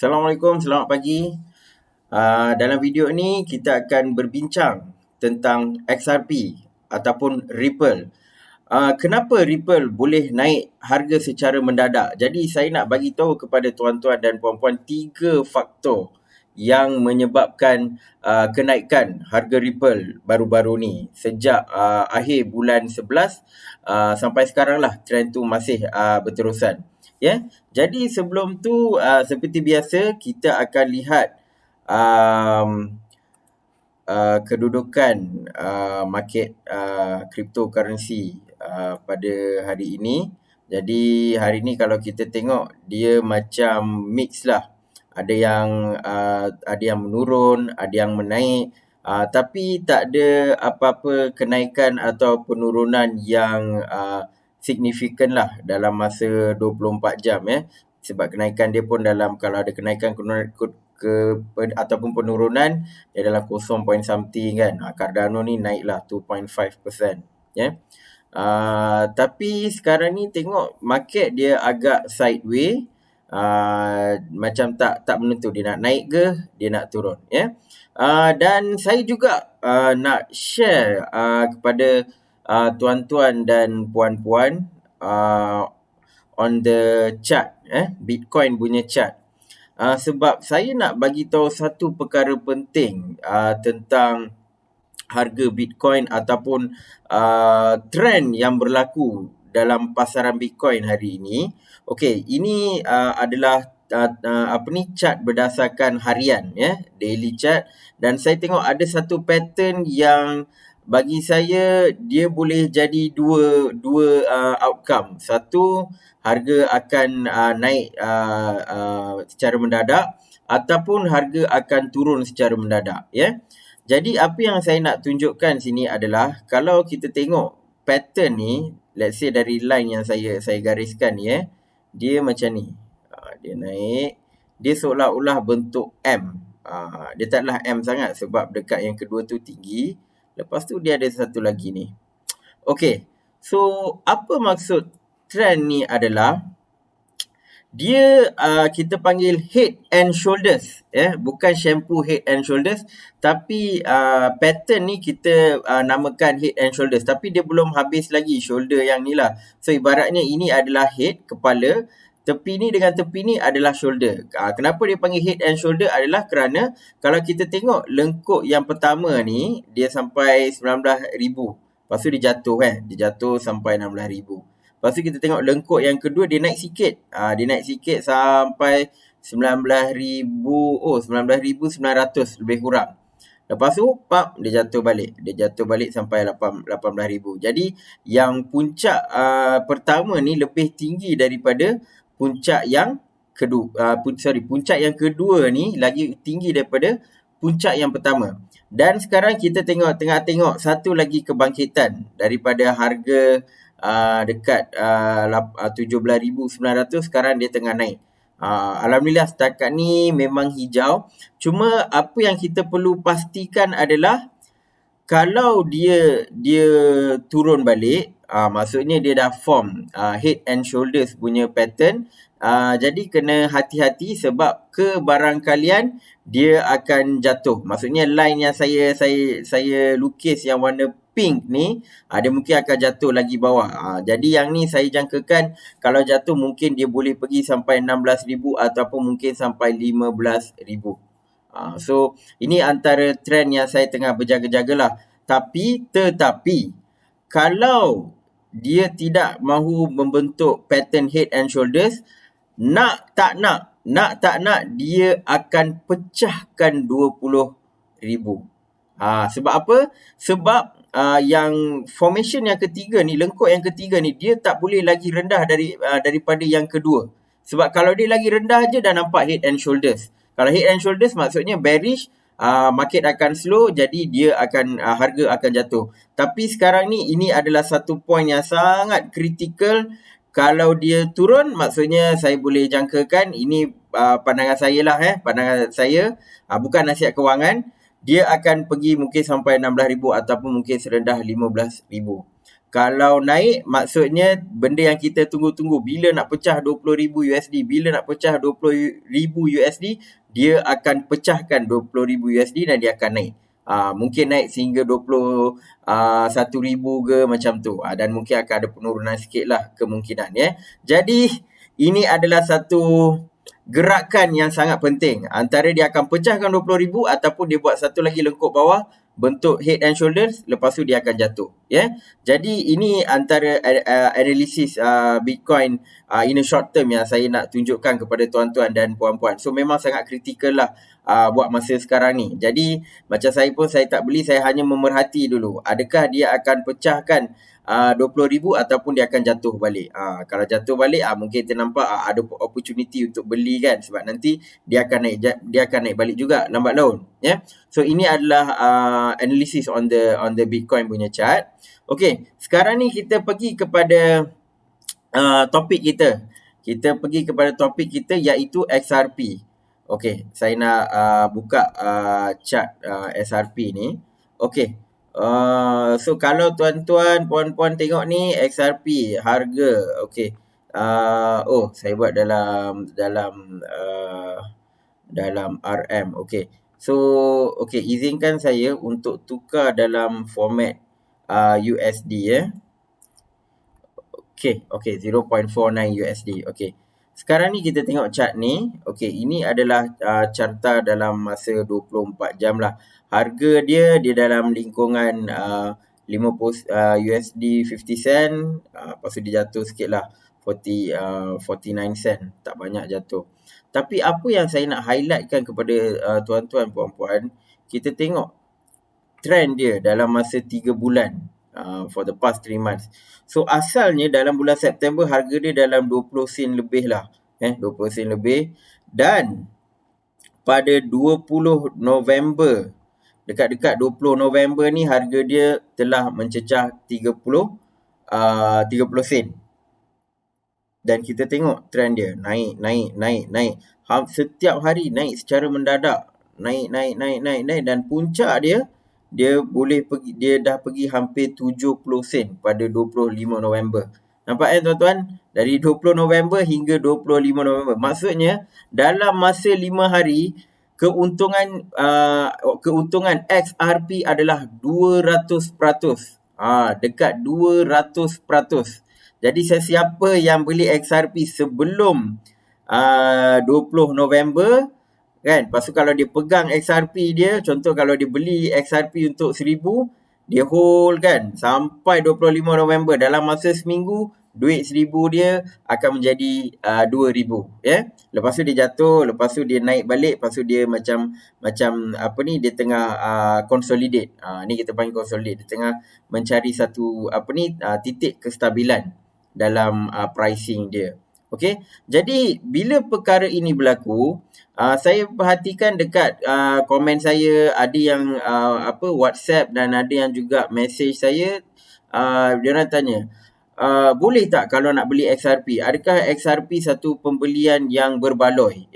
Assalamualaikum, selamat pagi. Dalam video ni kita akan berbincang tentang XRP ataupun Ripple. Kenapa Ripple boleh naik harga secara mendadak? Jadi saya nak bagi tahu kepada tuan-tuan dan puan-puan 3 faktor yang menyebabkan kenaikan harga Ripple baru-baru ni. Sejak akhir bulan 11 sampai sekarang lah trend tu masih berterusan. Jadi sebelum tu seperti biasa kita akan lihat kedudukan market cryptocurrency pada hari ini. Jadi hari ni kalau kita tengok dia macam mix lah. Ada yang menurun, ada yang menaik, tapi tak ada apa-apa kenaikan atau penurunan yang signifikan lah dalam masa 24 jam Sebab kenaikan dia pun kalau ada kenaikan ataupun penurunan dia dalam 0 point something kan. Cardano ni naiklah 2.5%. Tapi sekarang ni tengok market dia agak sideways. Macam tak menentu dia nak naik ke dia nak turun. Dan saya juga nak share kepada tuan-tuan dan puan-puan on the chart, Bitcoin punya chart. Sebab saya nak bagi tahu satu perkara penting tentang harga Bitcoin ataupun trend yang berlaku dalam pasaran Bitcoin hari ini. Okey, ini adalah chart berdasarkan harian, daily chart, dan saya tengok ada satu pattern yang bagi saya dia boleh jadi dua outcome. Satu, harga akan naik secara mendadak ataupun harga akan turun secara mendadak, Jadi apa yang saya nak tunjukkan sini adalah kalau kita tengok pattern ni, let's say dari line yang saya gariskan ni, dia macam ni. Dia naik, dia seolah-olah bentuk M. Dia taklah M sangat sebab dekat yang kedua tu tinggi. Lepas tu dia ada satu lagi ni. Okey. So apa maksud trend ni adalah dia kita panggil head and shoulders, bukan shampoo head and shoulders, tapi pattern ni kita namakan head and shoulders, tapi dia belum habis lagi shoulder yang ni lah. So ibaratnya ini adalah head, kepala, tepi ni dengan tepi ni adalah shoulder. Kenapa dia panggil head and shoulder adalah kerana kalau kita tengok lengkuk yang pertama ni dia sampai 19,000. Lepas tu dia jatuh dia jatuh sampai 16,000. Lepas tu kita tengok lengkuk yang kedua dia naik sikit. Dia naik sikit sampai 19,900 lebih kurang. Lepas tu dia jatuh balik. Dia jatuh balik sampai 18,000. Jadi yang puncak pertama ni lebih tinggi daripada puncak yang kedua. Puncak yang kedua ni lagi tinggi daripada puncak yang pertama. Dan sekarang kita tengah tengok satu lagi kebangkitan daripada harga dekat 17,900, sekarang dia tengah naik. Alhamdulillah setakat ni memang hijau. Cuma apa yang kita perlu pastikan adalah kalau dia turun balik, maksudnya dia dah form head and shoulders punya pattern. Jadi kena hati-hati sebab kebarangkalian dia akan jatuh. Maksudnya line yang saya lukis yang warna pink ni, dia mungkin akan jatuh lagi bawah. Jadi yang ni saya jangkakan kalau jatuh mungkin dia boleh pergi sampai 16,000 ataupun mungkin sampai 15,000. So ini antara trend yang saya tengah berjaga-jaga lah. Tetapi kalau dia tidak mahu membentuk pattern head and shoulders, nak tak nak dia akan pecahkan 20,000. Sebab apa? Sebab yang formation yang ketiga ni, lengkuk yang ketiga ni, dia tak boleh lagi rendah daripada yang kedua. Sebab kalau dia lagi rendah je dah nampak head and shoulders. Kalau head and shoulders maksudnya bearish, market akan slow, jadi dia akan harga akan jatuh. Tapi sekarang ni ini adalah satu point yang sangat kritikal. Kalau dia turun, maksudnya saya boleh jangkakan, ini pandangan saya lah, pandangan saya, bukan nasihat kewangan, dia akan pergi mungkin sampai 16,000 ataupun mungkin serendah 15,000. Kalau naik maksudnya benda yang kita tunggu-tunggu, bila nak pecah 20,000 USD, bila nak pecah 20,000 USD, dia akan pecahkan 20,000 USD dan dia akan naik. Mungkin naik sehingga 21,000 ke macam tu. Dan mungkin akan ada penurunan sikit lah kemungkinan. Jadi ini adalah satu gerakan yang sangat penting. Antara dia akan pecahkan 20,000 ataupun dia buat satu lagi lengkuk bawah, bentuk head and shoulders, lepas tu dia akan jatuh. Jadi ini antara analisis Bitcoin in a short term yang saya nak tunjukkan kepada tuan-tuan dan puan-puan. So memang sangat kritikal lah buat masa sekarang ni. Jadi macam saya pun saya tak beli, saya hanya memerhati dulu. Adakah dia akan pecahkan 20,000 ataupun dia akan jatuh balik. Kalau jatuh balik mungkin kita nampak ada opportunity untuk beli kan, sebab nanti dia akan naik balik juga lambat laun. So ini adalah analysis on the Bitcoin punya chart. Okey, sekarang ni kita pergi kepada topik kita. Kita pergi kepada topik kita iaitu XRP. Okey, saya nak buka chart XRP ni. Okey. So kalau tuan-tuan puan-puan tengok ni XRP harga, okey. Saya buat dalam RM. Okey. So okey, izinkan saya untuk tukar dalam format USD Okey, 0.49 USD. Okey. Sekarang ni kita tengok chart ni. Okey, ini adalah carta dalam masa 24 jam lah. Harga dia dalam lingkungan 50 USD 50 sen. Lepas tu dia jatuh sikit lah. 49 sen. Tak banyak jatuh. Tapi apa yang saya nak highlightkan kepada tuan-tuan puan-puan, kita tengok trend dia dalam masa 3 bulan. For the past 3 months. So asalnya dalam bulan September harga dia dalam 20 sen lebih lah. 20 sen lebih. Dan pada 20 November, dekat-dekat 20 November ni harga dia telah mencecah 30 sen. Dan kita tengok trend dia naik. Setiap hari naik secara mendadak. Naik dan puncak dia dah pergi hampir 70 sen pada 25 November. Nampak tuan-tuan? Dari 20 November hingga 25 November. Maksudnya dalam masa 5 hari keuntungan XRP adalah 200%. Dekat 200%. Jadi sesiapa yang beli XRP sebelum 20 November kan, lepas tu kalau dia pegang XRP dia, contoh kalau dia beli XRP untuk 1,000, dia hold kan sampai 25 November, dalam masa seminggu duit 1,000 dia akan menjadi 2,000. Lepas tu dia jatuh, lepas tu dia naik balik, lepas tu dia macam dia tengah consolidate. Ni kita panggil consolidate. Dia tengah mencari satu titik kestabilan dalam pricing dia. Okey, jadi bila perkara ini berlaku, saya perhatikan dekat komen saya, ada yang WhatsApp dan ada yang juga message saya. Diorang tanya, boleh tak kalau nak beli XRP? Adakah XRP satu pembelian yang berbaloi?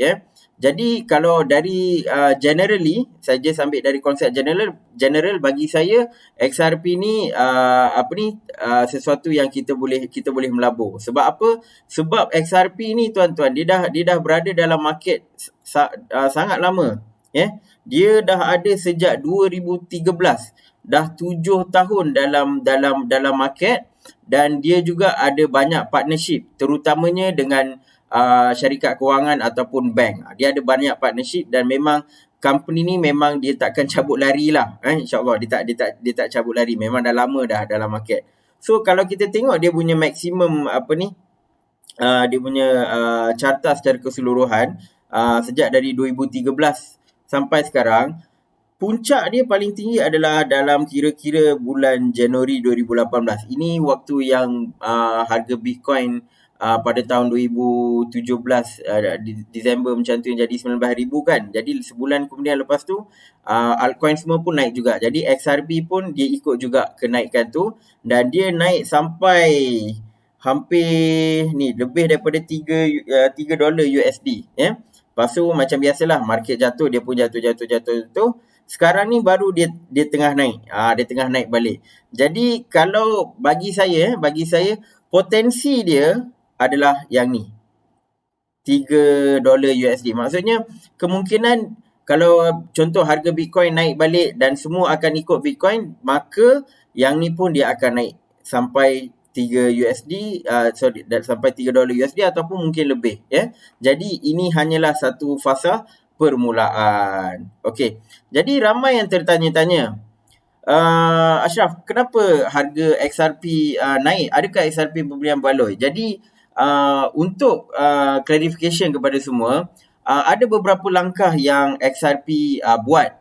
Jadi kalau dari generally, saya just ambil dari konsep general bagi saya XRP ni sesuatu yang kita boleh melabur. Sebab apa? Sebab XRP ni tuan-tuan, dia dah berada dalam market sangat lama. Dia dah ada sejak 2013. Dah 7 tahun dalam market, dan dia juga ada banyak partnership, terutamanya dengan syarikat kewangan ataupun bank. Dia ada banyak partnership dan memang company ni memang dia takkan cabut lari lah. InsyaAllah dia tak cabut lari. Memang dah lama dah dalam market. So kalau kita tengok dia punya maksimum dia punya carta secara keseluruhan sejak dari 2013 sampai sekarang, puncak dia paling tinggi adalah dalam kira-kira bulan Januari 2018. Ini waktu yang harga Bitcoin pada tahun 2017 Disember macam tu yang jadi 19,000 kan. Jadi sebulan kemudian lepas tu altcoin semua pun naik juga. Jadi XRP pun dia ikut juga kenaikan tu, dan dia naik sampai hampir lebih daripada $3 USD. Lepas tu macam biasalah, market jatuh, dia pun jatuh. Sekarang ni baru dia tengah naik. Dia tengah naik balik. Jadi kalau bagi saya potensi dia adalah yang ni. $3 USD. Maksudnya kemungkinan kalau contoh harga Bitcoin naik balik dan semua akan ikut Bitcoin, maka yang ni pun dia akan naik sampai 3 USD, sampai $3 ataupun mungkin lebih, ya. Jadi ini hanyalah satu fasa permulaan. Okey. Jadi ramai yang tertanya-tanya, Ashraf, kenapa harga XRP naik? Adakah XRP pembelian baloi? Jadi untuk clarification kepada semua, ada beberapa langkah yang XRP buat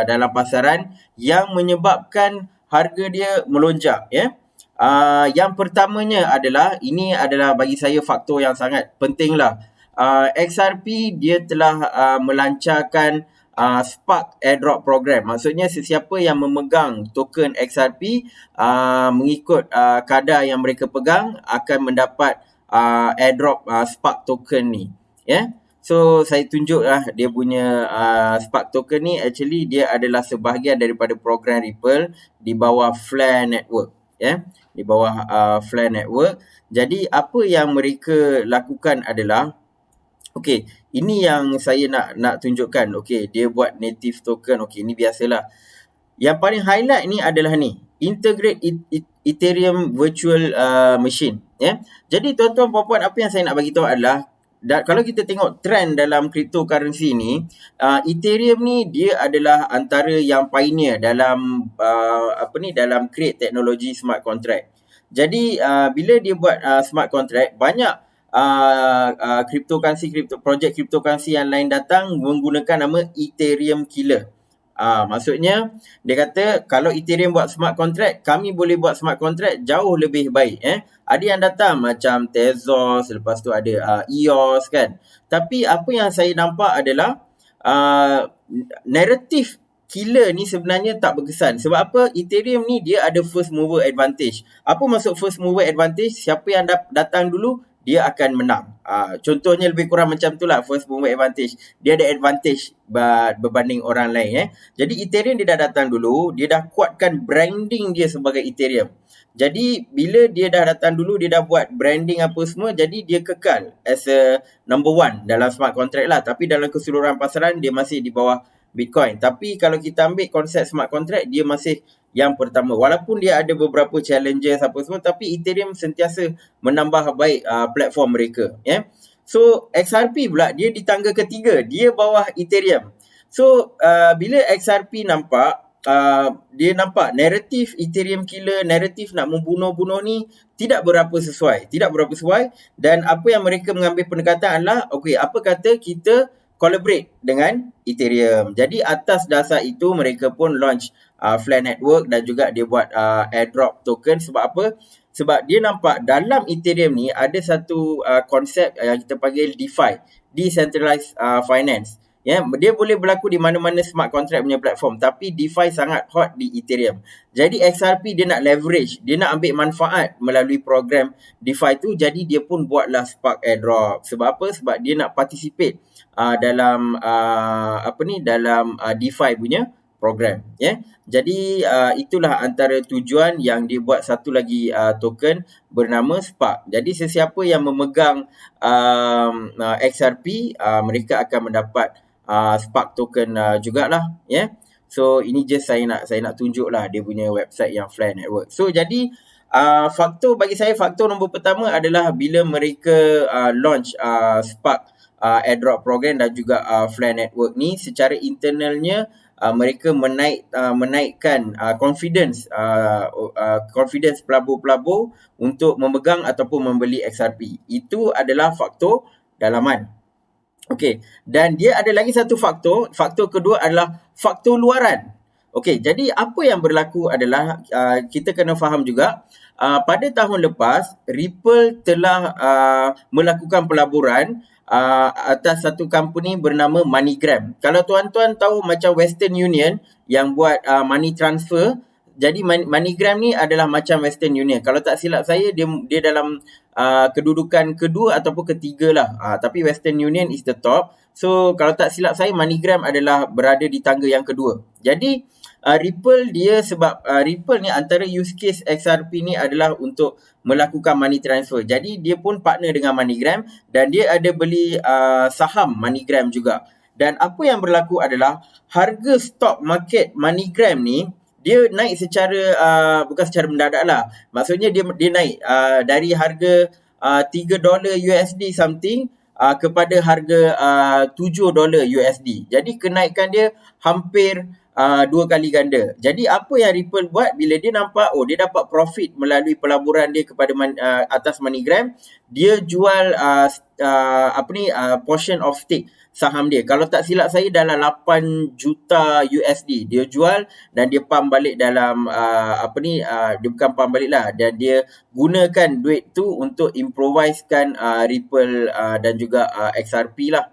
dalam pasaran yang menyebabkan harga dia melonjak, ya. Yang pertamanya adalah, ini adalah bagi saya faktor yang sangat penting lah. XRP dia telah melancarkan Spark Airdrop Program. Maksudnya sesiapa yang memegang token XRP mengikut kadar yang mereka pegang akan mendapat airdrop Spark token ni, ya. So saya tunjuklah dia punya Spark token ni. Actually dia adalah sebahagian daripada program Ripple di bawah Flare Network, ya. Di bawah Flare Network. Jadi apa yang mereka lakukan adalah, okey, ini yang saya nak tunjukkan. Okey, dia buat native token. Okey, ini biasalah. Yang paling highlight ni adalah ni, Integrate Ethereum Virtual Machine, ya. Jadi tuan-tuan puan-puan, apa yang saya nak bagi tahu adalah, kalau kita tengok trend dalam cryptocurrency ni, Ethereum ni dia adalah antara yang pioneer dalam dalam create teknologi smart contract. Jadi bila dia buat smart contract, banyak projek cryptocurrency yang lain datang menggunakan nama Ethereum Killer. Maksudnya dia kata kalau Ethereum buat smart contract, kami boleh buat smart contract jauh lebih baik. Ada yang datang macam Tezos, lepas tu ada EOS kan. Tapi apa yang saya nampak adalah naratif killer ni sebenarnya tak berkesan. Sebab apa? Ethereum ni dia ada first mover advantage. Apa maksud first mover advantage? Siapa yang datang dulu, dia akan menang. Contohnya lebih kurang macam tu lah, first mover advantage. Dia ada advantage berbanding orang lain. Jadi Ethereum dia dah datang dulu, dia dah kuatkan branding dia sebagai Ethereum. Jadi bila dia dah datang dulu, dia dah buat branding apa semua, jadi dia kekal as a number one dalam smart contract lah. Tapi dalam keseluruhan pasaran, dia masih di bawah Bitcoin. Tapi kalau kita ambil konsep smart contract, dia masih yang pertama. Walaupun dia ada beberapa challenges apa semua, tapi Ethereum sentiasa menambah baik platform mereka, ya. So XRP pula dia di tangga ketiga, dia bawah Ethereum. So bila XRP nampak, dia nampak naratif Ethereum Killer, naratif nak membunuh-bunuh ni tidak berapa sesuai. Dan apa yang mereka mengambil pendekatan adalah, okey, apa kata kita collaborate dengan Ethereum. Jadi atas dasar itu mereka pun launch Flare Network dan juga dia buat airdrop token. Sebab apa? Sebab dia nampak dalam Ethereum ni ada satu konsep yang kita panggil DeFi, Decentralized Finance. Ya, dia boleh berlaku di mana-mana smart contract punya platform, tapi DeFi sangat hot di Ethereum. Jadi XRP dia nak leverage, dia nak ambil manfaat melalui program DeFi tu, jadi dia pun buatlah Spark Airdrop. Sebab apa? Sebab dia nak participate dalam dalam DeFi punya program, ya. Jadi itulah antara tujuan yang dia buat satu lagi token bernama Spark. Jadi sesiapa yang memegang XRP, mereka akan mendapat Spark token jugalah, ya. So ini just saya nak tunjuklah dia punya website yang Flare Network. So jadi faktor nombor pertama adalah bila mereka launch Spark airdrop program dan juga Flare Network ni, secara internalnya mereka menaikkan confidence pelabur-pelabur untuk memegang ataupun membeli XRP. Itu adalah faktor dalaman. Okey, dan dia ada lagi satu faktor. Faktor kedua adalah faktor luaran. Okey, jadi apa yang berlaku adalah kita kena faham juga, pada tahun lepas Ripple telah melakukan pelaburan atas satu company bernama MoneyGram. Kalau tuan-tuan tahu macam Western Union yang buat money transfer, Jadi MoneyGram ni adalah macam Western Union. Kalau tak silap saya, dia dalam kedudukan kedua ataupun ketiga lah. Tapi Western Union is the top. So kalau tak silap saya, MoneyGram adalah berada di tangga yang kedua. Jadi Ripple dia sebab Ripple ni antara use case XRP ni adalah untuk melakukan money transfer. Jadi dia pun partner dengan MoneyGram dan dia ada beli saham MoneyGram juga. Dan apa yang berlaku adalah harga stock market MoneyGram ni dia naik secara bukan secara mendadak lah. Maksudnya dia naik dari harga $3 USD something kepada harga $7 USD. Jadi kenaikan dia hampir 2 kali ganda. Jadi apa yang Ripple buat bila dia nampak dia dapat profit melalui pelaburan dia kepada atas MoneyGram, dia jual portion of stake saham dia. Kalau tak silap saya dalam 8 juta USD dia jual dan dia pump balik dalam dia bukan pump balik lah, dan dia gunakan duit tu untuk improvisekan Ripple dan juga XRP lah.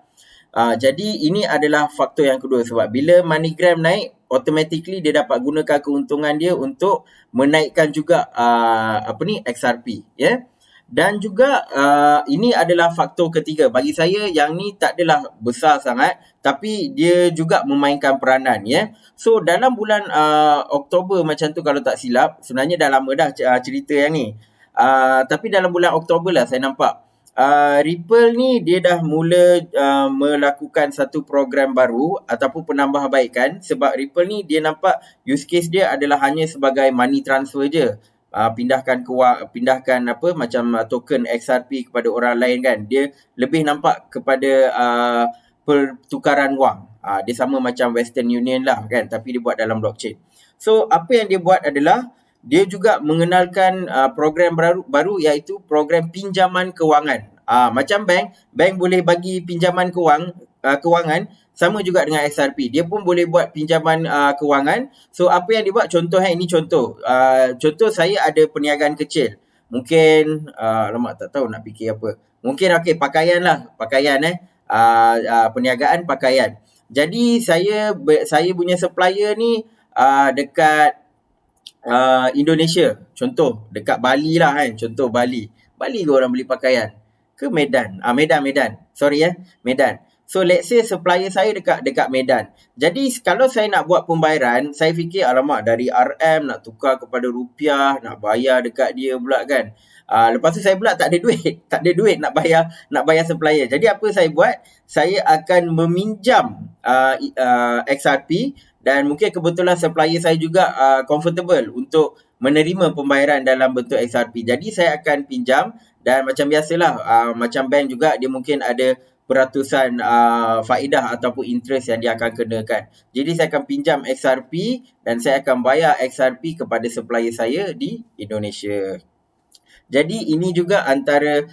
Jadi ini adalah faktor yang kedua, sebab bila MoneyGram naik, automatically dia dapat gunakan keuntungan dia untuk menaikkan juga XRP, ya. Dan juga ini adalah faktor ketiga. Bagi saya yang ni tak adalah besar sangat, tapi dia juga memainkan peranan, ya. So dalam bulan Oktober macam tu kalau tak silap, sebenarnya dah lama dah cerita yang ni. Tapi dalam bulan Oktober lah saya nampak Ripple ni dia dah mula melakukan satu program baru ataupun penambahbaikan, sebab Ripple ni dia nampak use case dia adalah hanya sebagai money transfer je. Pindahkan macam token XRP kepada orang lain kan. Dia lebih nampak kepada pertukaran wang. Dia sama macam Western Union lah kan, tapi dia buat dalam blockchain. So apa yang dia buat adalah dia juga mengenalkan program baru iaitu program pinjaman kewangan. Macam bank boleh bagi pinjaman kewangan, sama juga dengan XRP. Dia pun boleh buat pinjaman kewangan. So apa yang dia buat, ini contoh. Contoh saya ada perniagaan kecil. Mungkin tak tahu nak fikir apa. Mungkin pakaian lah, perniagaan pakaian. Jadi saya punya supplier ni dekat Indonesia, contoh dekat Bali lah kan, contoh Bali ke orang beli pakaian ke Medan? Medan. Sorry Medan. So let's say supplier saya dekat Medan. Jadi kalau saya nak buat pembayaran, saya fikir alamak dari RM nak tukar kepada rupiah, nak bayar dekat dia pula kan. Lepas tu saya pula tak ada duit nak bayar supplier. Jadi apa saya buat? Saya akan meminjam XRP. Dan mungkin kebetulan supplier saya juga comfortable untuk menerima pembayaran dalam bentuk XRP. Jadi saya akan pinjam dan macam biasalah, macam bank juga dia mungkin ada peratusan faedah ataupun interest yang dia akan kenakan. Jadi saya akan pinjam XRP dan saya akan bayar XRP kepada supplier saya di Indonesia. Jadi ini juga antara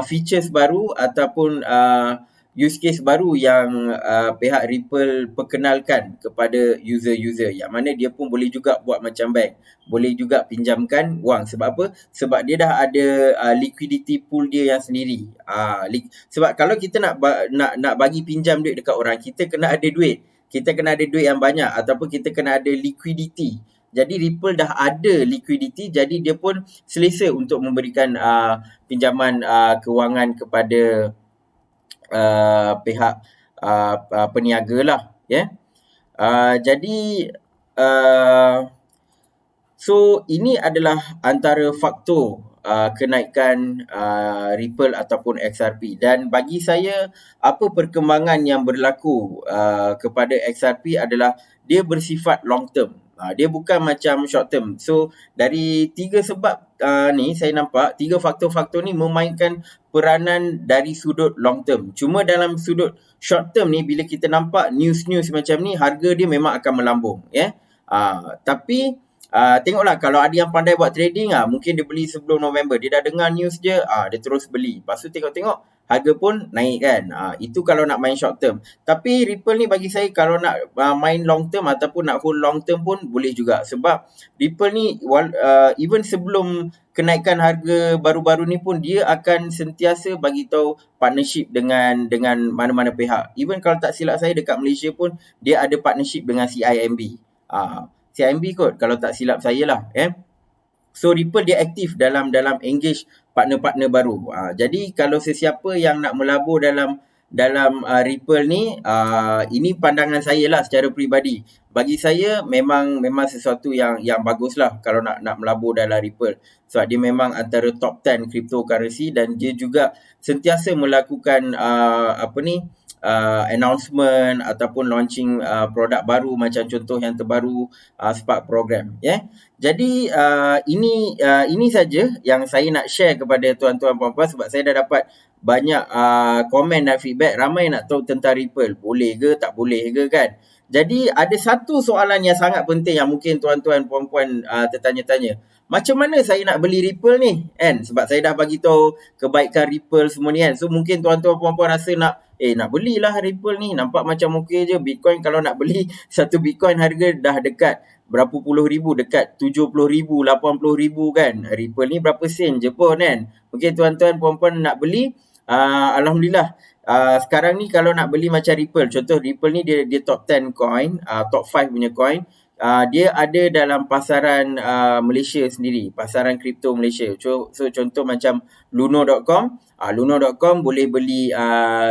features baru ataupun use case baru yang pihak Ripple perkenalkan kepada user-user, yang mana dia pun boleh juga buat macam bank, boleh juga pinjamkan wang. Sebab apa? Sebab dia dah ada liquidity pool dia yang sendiri. Sebab kalau kita nak bagi pinjam duit dekat orang, kita kena ada duit. Kita kena ada duit yang banyak ataupun kita kena ada liquidity. Jadi Ripple dah ada liquidity, jadi dia pun selesa untuk memberikan pinjaman kewangan kepada pihak peniaga lah, ya. Jadi so ini adalah antara faktor kenaikan Ripple ataupun XRP. Dan bagi saya, apa perkembangan yang berlaku kepada XRP adalah dia bersifat long term. Dia bukan macam short term. So dari 3 sebab ni saya nampak 3 faktor-faktor ni memainkan peranan dari sudut long term. Cuma dalam sudut short term ni, bila kita nampak news macam ni, harga dia memang akan melambung, ya. Tapi tengoklah, kalau ada yang pandai buat trading, mungkin dia beli sebelum November, dia dah dengar news dia, dia terus beli. Lepas tu tengok harga pun naik kan. Itu kalau nak main short term. Tapi Ripple ni bagi saya, kalau nak main long term ataupun nak hold long term pun boleh juga. Sebab Ripple ni even sebelum kenaikan harga baru-baru ni pun, dia akan sentiasa bagi tahu partnership dengan mana-mana pihak. Even kalau tak silap saya, dekat Malaysia pun dia ada partnership dengan CIMB. CIMB kot kalau tak silap saya lah. So Ripple dia aktif dalam engage partner-partner baru. Jadi kalau sesiapa yang nak melabur dalam Ripple ni, ini pandangan saya lah secara peribadi. Bagi saya memang sesuatu yang baguslah kalau nak melabur dalam Ripple. Sebab dia memang antara top 10 cryptocurrency dan dia juga sentiasa melakukan announcement ataupun launching produk baru, macam contoh yang terbaru Spark program, Jadi ini saja yang saya nak share kepada tuan-tuan puan-puan, sebab saya dah dapat banyak komen dan feedback. Ramai nak tahu tentang Ripple, boleh ke tak boleh ke kan. Jadi ada satu soalan yang sangat penting yang mungkin tuan-tuan puan-puan tertanya-tanya. Macam mana saya nak beli Ripple ni kan? Sebab saya dah bagi tahu kebaikan Ripple semua ni kan. So mungkin tuan-tuan puan-puan rasa nak belilah Ripple ni, nampak macam okey je. Bitcoin kalau nak beli satu Bitcoin harga dah dekat berapa puluh ribu, dekat 70 ribu, 80 ribu kan. Ripple ni berapa sen je pun kan. Mungkin tuan-tuan puan-puan nak beli, Alhamdulillah. Sekarang ni kalau nak beli macam Ripple, contoh Ripple ni dia top 10 coin, top 5 punya coin. Dia ada dalam pasaran Malaysia sendiri, pasaran kripto Malaysia. So contoh macam Luno.com, Luno.com boleh beli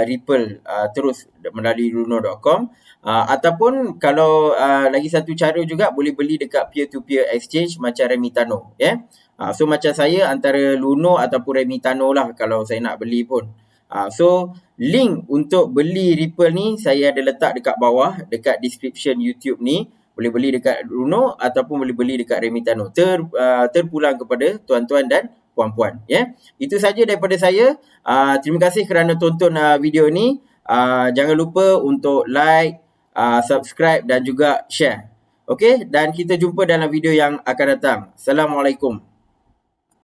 Ripple terus melalui Luno.com. Ataupun kalau lagi satu cara juga, boleh beli dekat peer-to-peer exchange macam Remitano. So macam saya antara Luno ataupun Remitano lah kalau saya nak beli pun. So link untuk beli Ripple ni saya ada letak dekat bawah, dekat description YouTube ni. Boleh beli dekat Luno ataupun boleh beli dekat Remitano. Terpulang kepada tuan-tuan dan puan-puan. Itu saja daripada saya. Terima kasih kerana tonton video ni. Jangan lupa untuk like, subscribe dan juga share. Okey, dan kita jumpa dalam video yang akan datang. Assalamualaikum.